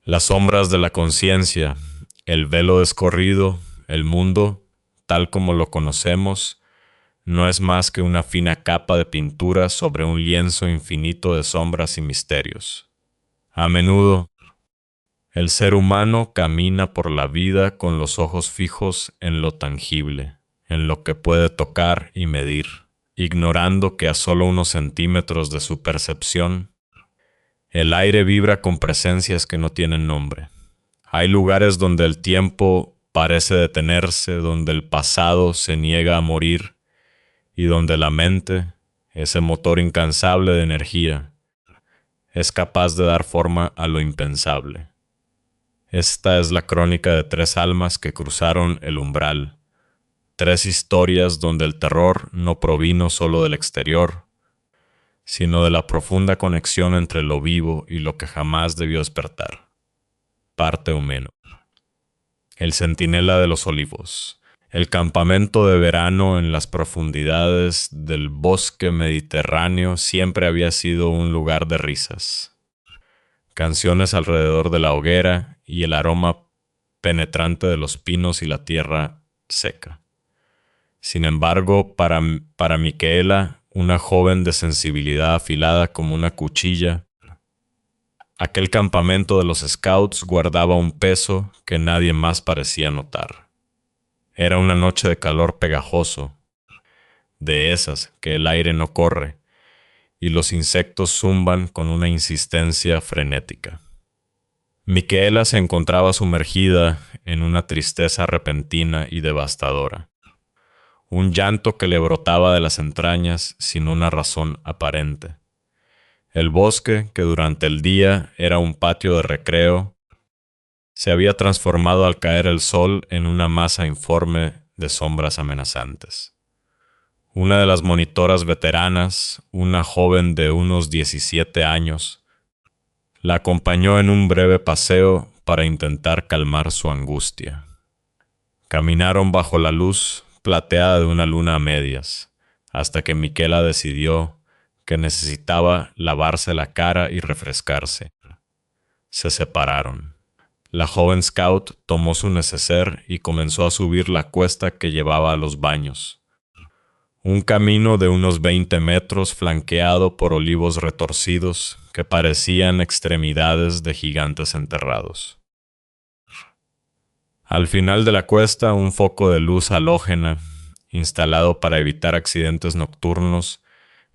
Las sombras de la conciencia, el velo descorrido, el mundo, tal como lo conocemos, no es más que una fina capa de pintura sobre un lienzo infinito de sombras y misterios. A menudo, el ser humano camina por la vida con los ojos fijos en lo tangible, en lo que puede tocar y medir, ignorando que a solo unos centímetros de su percepción, el aire vibra con presencias que no tienen nombre. Hay lugares donde el tiempo parece detenerse, donde el pasado se niega a morir y donde la mente, ese motor incansable de energía, es capaz de dar forma a lo impensable. Esta es la crónica de tres almas que cruzaron el umbral, tres historias donde el terror no provino solo del exterior, sino de la profunda conexión entre lo vivo y lo que jamás debió despertar. Parte menos. El centinela de los olivos. El campamento de verano en las profundidades del bosque mediterráneo siempre había sido un lugar de risas. Canciones alrededor de la hoguera y el aroma penetrante de los pinos y la tierra seca. Sin embargo, para Micaela, una joven de sensibilidad afilada como una cuchilla, aquel campamento de los scouts guardaba un peso que nadie más parecía notar. Era una noche de calor pegajoso, de esas que el aire no corre, y los insectos zumban con una insistencia frenética. Micaela se encontraba sumergida en una tristeza repentina y devastadora. Un llanto que le brotaba de las entrañas sin una razón aparente. El bosque, que durante el día era un patio de recreo, se había transformado al caer el sol en una masa informe de sombras amenazantes. Una de las monitoras veteranas, una joven de unos 17 años, la acompañó en un breve paseo para intentar calmar su angustia. Caminaron bajo la luz plateada de una luna a medias, hasta que Micaela decidió que necesitaba lavarse la cara y refrescarse. Se separaron. La joven scout tomó su neceser y comenzó a subir la cuesta que llevaba a los baños. Un camino de unos 20 metros flanqueado por olivos retorcidos que parecían extremidades de gigantes enterrados. Al final de la cuesta, un foco de luz halógena, instalado para evitar accidentes nocturnos,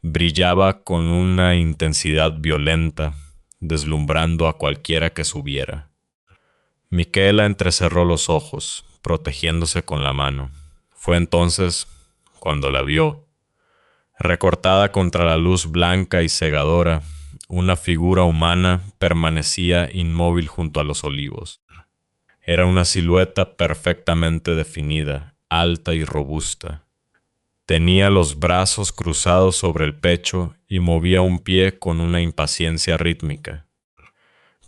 brillaba con una intensidad violenta, deslumbrando a cualquiera que subiera. Micaela entrecerró los ojos, protegiéndose con la mano. Fue entonces cuando la vio, recortada contra la luz blanca y cegadora, una figura humana permanecía inmóvil junto a los olivos. Era una silueta perfectamente definida, alta y robusta. Tenía los brazos cruzados sobre el pecho y movía un pie con una impaciencia rítmica,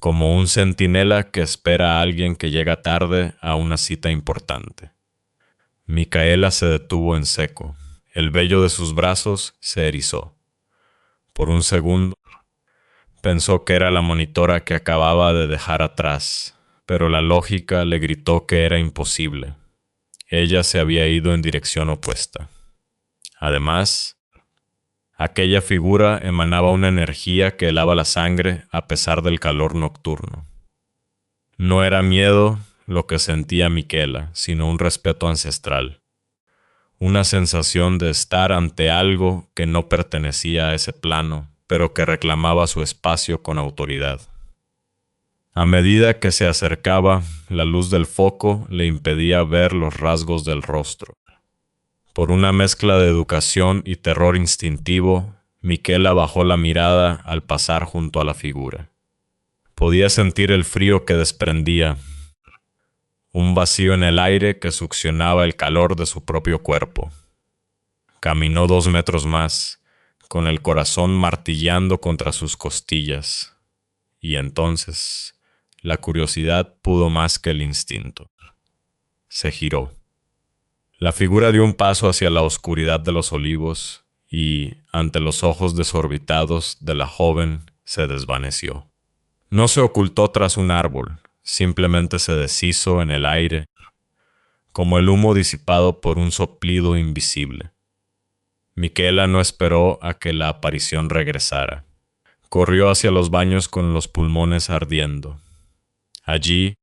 como un centinela que espera a alguien que llega tarde a una cita importante. Micaela se detuvo en seco. El vello de sus brazos se erizó. Por un segundo, pensó que era la monitora que acababa de dejar atrás, pero la lógica le gritó que era imposible. Ella se había ido en dirección opuesta. Además, aquella figura emanaba una energía que helaba la sangre a pesar del calor nocturno. No era miedo lo que sentía Micaela, sino un respeto ancestral. Una sensación de estar ante algo que no pertenecía a ese plano, pero que reclamaba su espacio con autoridad. A medida que se acercaba, la luz del foco le impedía ver los rasgos del rostro. Por una mezcla de educación y terror instintivo, Micaela bajó la mirada al pasar junto a la figura. Podía sentir el frío que desprendía, un vacío en el aire que succionaba el calor de su propio cuerpo. Caminó 2 metros más, con el corazón martillando contra sus costillas, y entonces la curiosidad pudo más que el instinto. Se giró. La figura dio un paso hacia la oscuridad de los olivos y, ante los ojos desorbitados de la joven, se desvaneció. No se ocultó tras un árbol, simplemente se deshizo en el aire, como el humo disipado por un soplido invisible. Micaela no esperó a que la aparición regresara. Corrió hacia los baños con los pulmones ardiendo. Allí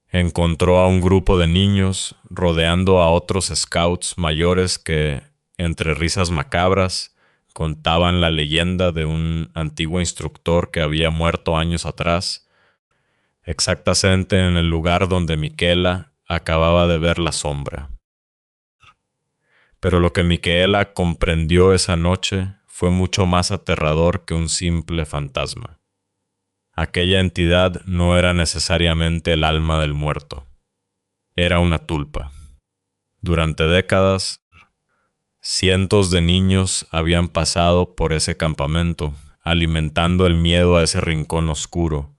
encontró a un grupo de niños rodeando a otros scouts mayores que, entre risas macabras, contaban la leyenda de un antiguo instructor que había muerto años atrás, exactamente en el lugar donde Micaela acababa de ver la sombra. Pero lo que Micaela comprendió esa noche fue mucho más aterrador que un simple fantasma. Aquella entidad no era necesariamente el alma del muerto. Era una tulpa. Durante décadas, cientos de niños habían pasado por ese campamento, alimentando el miedo a ese rincón oscuro,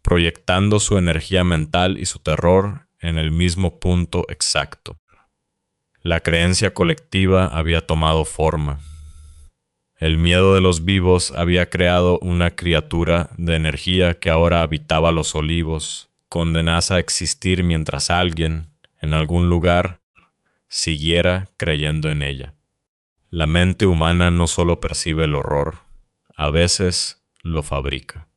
proyectando su energía mental y su terror en el mismo punto exacto. La creencia colectiva había tomado forma. El miedo de los vivos había creado una criatura de energía que ahora habitaba los olivos, condenada a existir mientras alguien, en algún lugar, siguiera creyendo en ella. La mente humana no solo percibe el horror, a veces lo fabrica.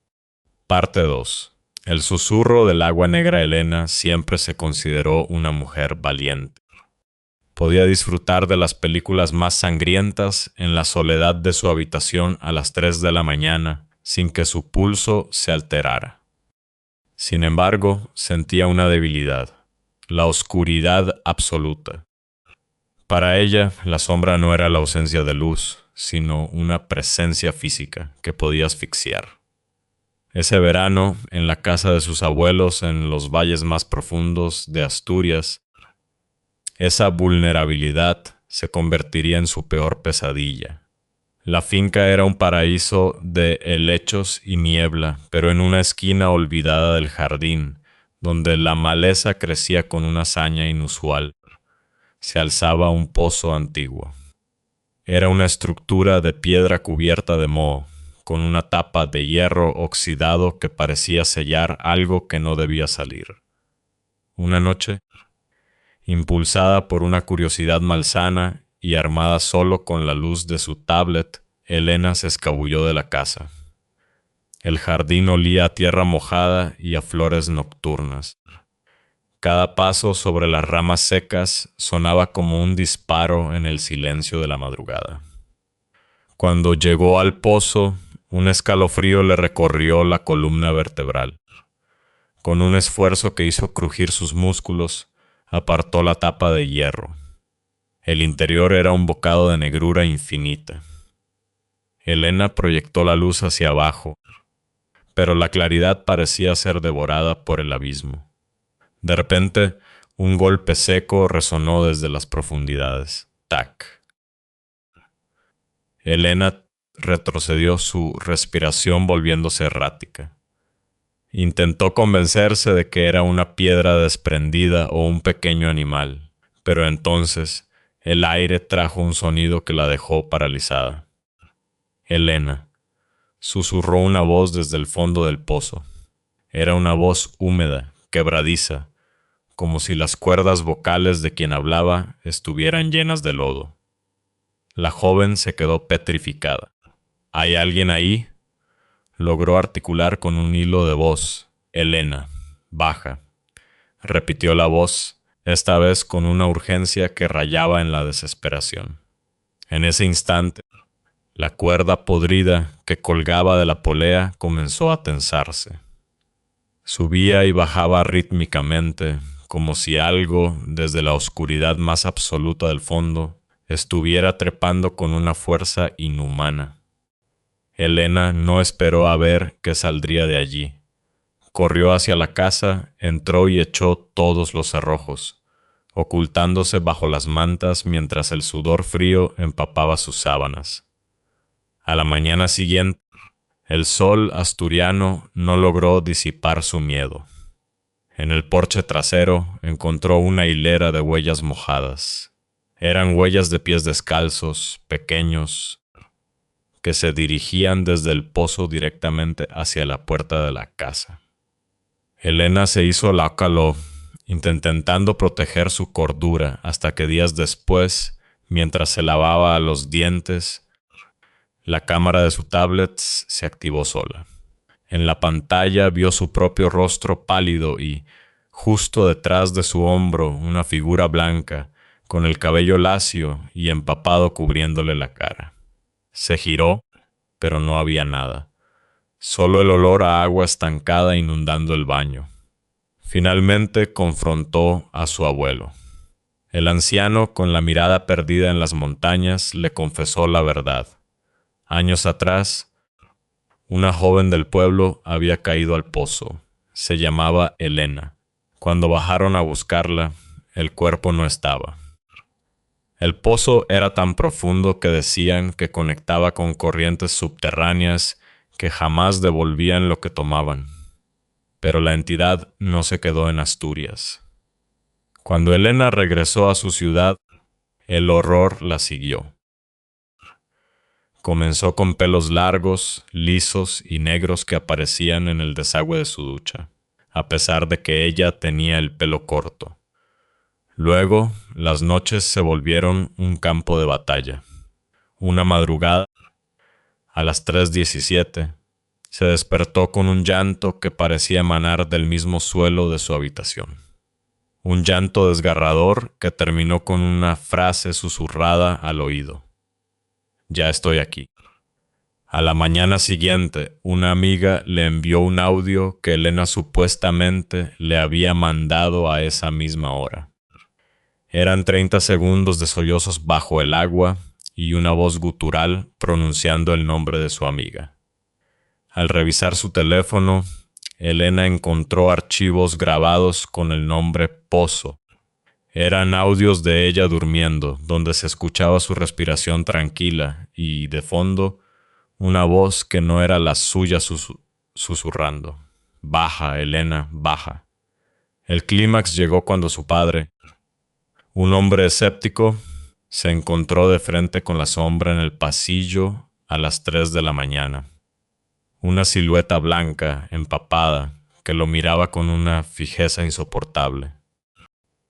Parte 2. El susurro del agua negra Elena siempre se consideró una mujer valiente. Podía disfrutar de las películas más sangrientas en la soledad de su habitación a las 3 de la mañana, sin que su pulso se alterara. Sin embargo, sentía una debilidad, la oscuridad absoluta. Para ella, la sombra no era la ausencia de luz, sino una presencia física que podía asfixiar. Ese verano, en la casa de sus abuelos en los valles más profundos de Asturias, esa vulnerabilidad se convertiría en su peor pesadilla. La finca era un paraíso de helechos y niebla, pero en una esquina olvidada del jardín, donde la maleza crecía con una hazaña inusual, se alzaba un pozo antiguo. Era una estructura de piedra cubierta de moho, con una tapa de hierro oxidado que parecía sellar algo que no debía salir. Una noche, impulsada por una curiosidad malsana y armada solo con la luz de su tablet, Elena se escabulló de la casa. El jardín olía a tierra mojada y a flores nocturnas. Cada paso sobre las ramas secas sonaba como un disparo en el silencio de la madrugada. Cuando llegó al pozo, un escalofrío le recorrió la columna vertebral. Con un esfuerzo que hizo crujir sus músculos, apartó la tapa de hierro. El interior era un bocado de negrura infinita. Elena proyectó la luz hacia abajo, pero la claridad parecía ser devorada por el abismo. De repente, un golpe seco resonó desde las profundidades. ¡Tac! Elena retrocedió, su respiración volviéndose errática. Intentó convencerse de que era una piedra desprendida o un pequeño animal, pero entonces el aire trajo un sonido que la dejó paralizada. Elena, susurró una voz desde el fondo del pozo. Era una voz húmeda, quebradiza, como si las cuerdas vocales de quien hablaba estuvieran llenas de lodo. La joven se quedó petrificada. ¿Hay alguien ahí? Logró articular con un hilo de voz. Elena, baja. Repitió la voz, esta vez con una urgencia que rayaba en la desesperación. En ese instante, la cuerda podrida que colgaba de la polea comenzó a tensarse. Subía y bajaba rítmicamente, como si algo, desde la oscuridad más absoluta del fondo, estuviera trepando con una fuerza inhumana. Elena no esperó a ver qué saldría de allí. Corrió hacia la casa, entró y echó todos los cerrojos, ocultándose bajo las mantas mientras el sudor frío empapaba sus sábanas. A la mañana siguiente, el sol asturiano no logró disipar su miedo. En el porche trasero encontró una hilera de huellas mojadas. Eran huellas de pies descalzos, pequeños, que se dirigían desde el pozo directamente hacia la puerta de la casa. Elena se hizo la caló, intentando proteger su cordura hasta que días después, mientras se lavaba los dientes, la cámara de su tablet se activó sola. En la pantalla vio su propio rostro pálido y, justo detrás de su hombro, una figura blanca, con el cabello lacio y empapado cubriéndole la cara. Se giró, pero no había nada. Solo el olor a agua estancada inundando el baño. Finalmente confrontó a su abuelo. El anciano, con la mirada perdida en las montañas, le confesó la verdad. Años atrás, una joven del pueblo había caído al pozo. Se llamaba Elena. Cuando bajaron a buscarla, el cuerpo no estaba. El pozo era tan profundo que decían que conectaba con corrientes subterráneas que jamás devolvían lo que tomaban. Pero la entidad no se quedó en Asturias. Cuando Elena regresó a su ciudad, el horror la siguió. Comenzó con pelos largos, lisos y negros que aparecían en el desagüe de su ducha, a pesar de que ella tenía el pelo corto. Luego, las noches se volvieron un campo de batalla. Una madrugada, a las 3:17, se despertó con un llanto que parecía emanar del mismo suelo de su habitación. Un llanto desgarrador que terminó con una frase susurrada al oído. Ya estoy aquí. A la mañana siguiente, una amiga le envió un audio que Elena supuestamente le había mandado a esa misma hora. Eran 30 segundos de sollozos bajo el agua y una voz gutural pronunciando el nombre de su amiga. Al revisar su teléfono, Elena encontró archivos grabados con el nombre Pozo. Eran audios de ella durmiendo, donde se escuchaba su respiración tranquila y, de fondo, una voz que no era la suya susurrando. «Baja, Elena, baja». El clímax llegó cuando su padre, un hombre escéptico, se encontró de frente con la sombra en el pasillo a las 3 de la mañana. Una silueta blanca, empapada, que lo miraba con una fijeza insoportable.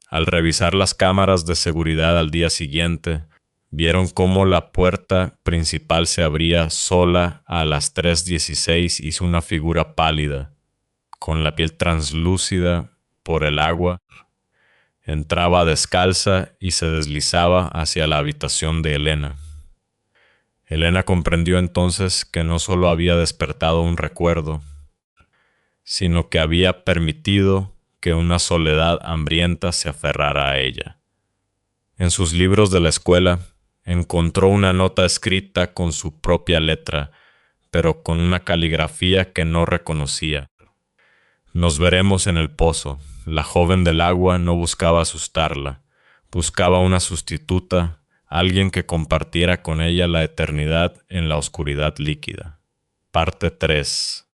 Al revisar las cámaras de seguridad al día siguiente, vieron cómo la puerta principal se abría sola a las 3:16 y hizo una figura pálida, con la piel translúcida por el agua. Entraba descalza y se deslizaba hacia la habitación de Elena. Elena comprendió entonces que no solo había despertado un recuerdo, sino que había permitido que una soledad hambrienta se aferrara a ella. En sus libros de la escuela, encontró una nota escrita con su propia letra, pero con una caligrafía que no reconocía. «Nos veremos en el pozo». La joven del agua no buscaba asustarla, buscaba una sustituta, alguien que compartiera con ella la eternidad en la oscuridad líquida. Parte 3.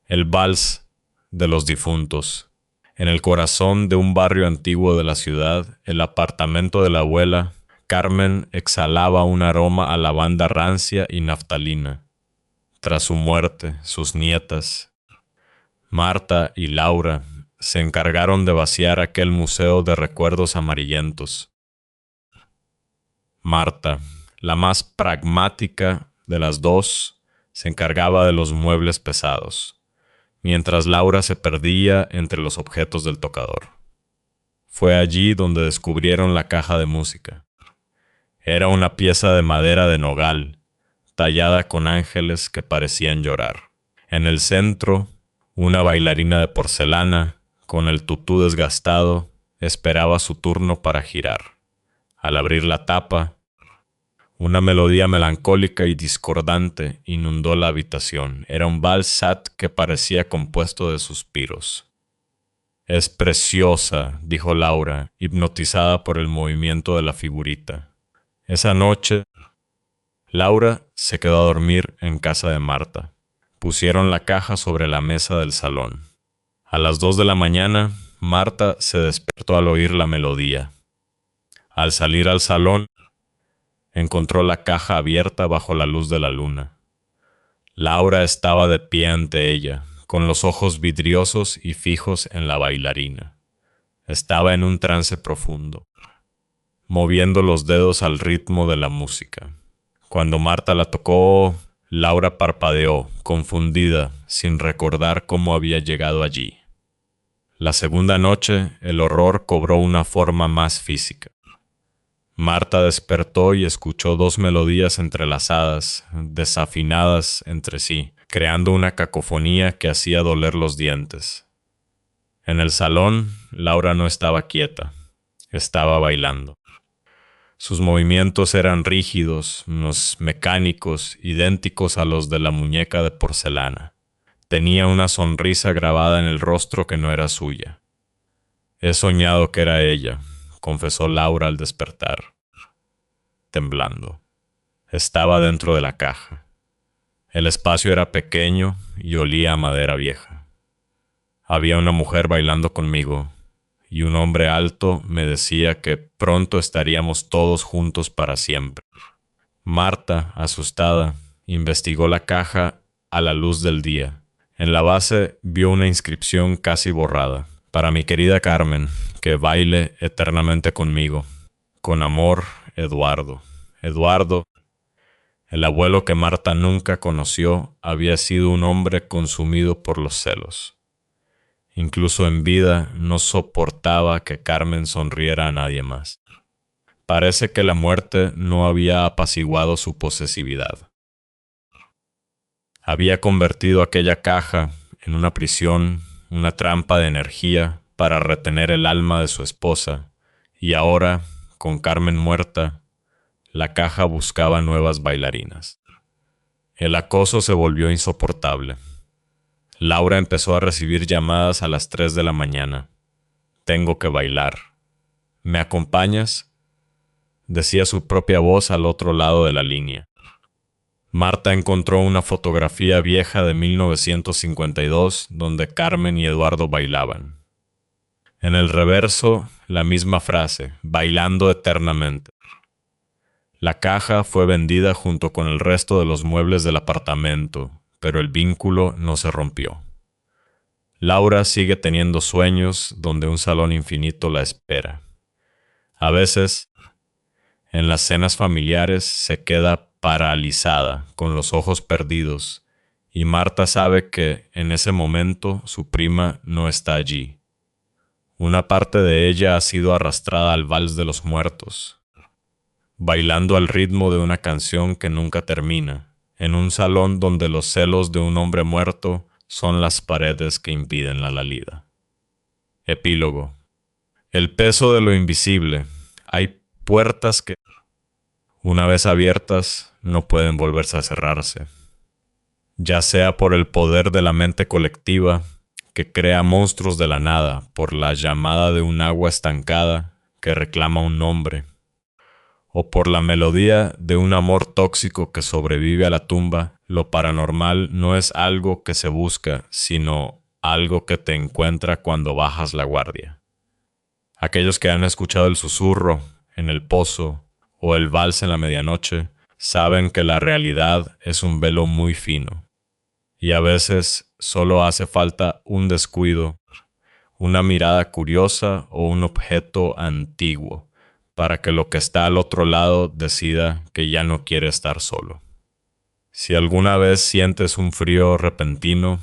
El vals de los difuntos. En el corazón de un barrio antiguo de la ciudad, el apartamento de la abuela, Carmen exhalaba un aroma a lavanda rancia y naftalina. Tras su muerte, sus nietas, Marta y Laura, se encargaron de vaciar aquel museo de recuerdos amarillentos. Marta, la más pragmática de las dos, se encargaba de los muebles pesados, mientras Laura se perdía entre los objetos del tocador. Fue allí donde descubrieron la caja de música. Era una pieza de madera de nogal, tallada con ángeles que parecían llorar. En el centro, una bailarina de porcelana, con el tutú desgastado, esperaba su turno para girar. Al abrir la tapa, una melodía melancólica y discordante inundó la habitación. Era un vals sat que parecía compuesto de suspiros. «Es preciosa», dijo Laura, hipnotizada por el movimiento de la figurita. Esa noche, Laura se quedó a dormir en casa de Marta. Pusieron la caja sobre la mesa del salón. A las 2 de la mañana, Marta se despertó al oír la melodía. Al salir al salón, Encontró la caja abierta bajo la luz de la luna. Laura estaba de pie ante ella, con los ojos vidriosos y fijos en la bailarina. Estaba en un trance profundo, moviendo los dedos al ritmo de la música. Cuando Marta la tocó, Laura parpadeó, confundida, sin recordar cómo había llegado allí. La segunda noche, el horror cobró una forma más física. Marta despertó y escuchó dos melodías entrelazadas, desafinadas entre sí, creando una cacofonía que hacía doler los dientes. En el salón, Laura no estaba quieta, estaba bailando. Sus movimientos eran rígidos, mecánicos, idénticos a los de la muñeca de porcelana. Tenía una sonrisa grabada en el rostro que no era suya. He soñado que era ella, confesó Laura al despertar, temblando. Estaba dentro de la caja. El espacio era pequeño y olía a madera vieja. Había una mujer bailando conmigo, y un hombre alto me decía que pronto estaríamos todos juntos para siempre. Marta, asustada, investigó la caja a la luz del día. En la base vio una inscripción casi borrada. Para mi querida Carmen, que baile eternamente conmigo. Con amor, Eduardo. Eduardo, el abuelo que Marta nunca conoció, había sido un hombre consumido por los celos. Incluso en vida no soportaba que Carmen sonriera a nadie más. Parece que la muerte no había apaciguado su posesividad. Había convertido aquella caja en una prisión, una trampa de energía para retener el alma de su esposa, y ahora, con Carmen muerta, la caja buscaba nuevas bailarinas. El acoso se volvió insoportable. Laura empezó a recibir llamadas a las 3 de la mañana. Tengo que bailar. ¿Me acompañas? Decía su propia voz al otro lado de la línea. Marta encontró una fotografía vieja de 1952 donde Carmen y Eduardo bailaban. En el reverso, la misma frase, bailando eternamente. La caja fue vendida junto con el resto de los muebles del apartamento, pero el vínculo no se rompió. Laura sigue teniendo sueños donde un salón infinito la espera. A veces, en las cenas familiares se queda paralizada, con los ojos perdidos, y Marta sabe que en ese momento su prima no está allí. Una parte de ella ha sido arrastrada al vals de los muertos, bailando al ritmo de una canción que nunca termina, en un salón donde los celos de un hombre muerto son las paredes que impiden la salida. Epílogo. El peso de lo invisible. Hay puertas que, una vez abiertas, no pueden volverse a cerrarse. Ya sea por el poder de la mente colectiva, que crea monstruos de la nada, por la llamada de un agua estancada que reclama un nombre, o por la melodía de un amor tóxico que sobrevive a la tumba, lo paranormal no es algo que se busca, sino algo que te encuentra cuando bajas la guardia. Aquellos que han escuchado el susurro en el pozo o el vals en la medianoche saben que la realidad es un velo muy fino, y a veces solo hace falta un descuido, una mirada curiosa o un objeto antiguo para que lo que está al otro lado decida que ya no quiere estar solo. Si alguna vez sientes un frío repentino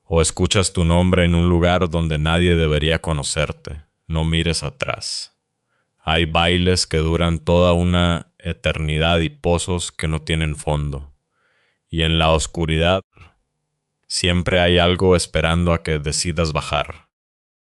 o escuchas tu nombre en un lugar donde nadie debería conocerte, no mires atrás. Hay bailes que duran toda una eternidad y pozos que no tienen fondo. Y en la oscuridad siempre hay algo esperando a que decidas bajar.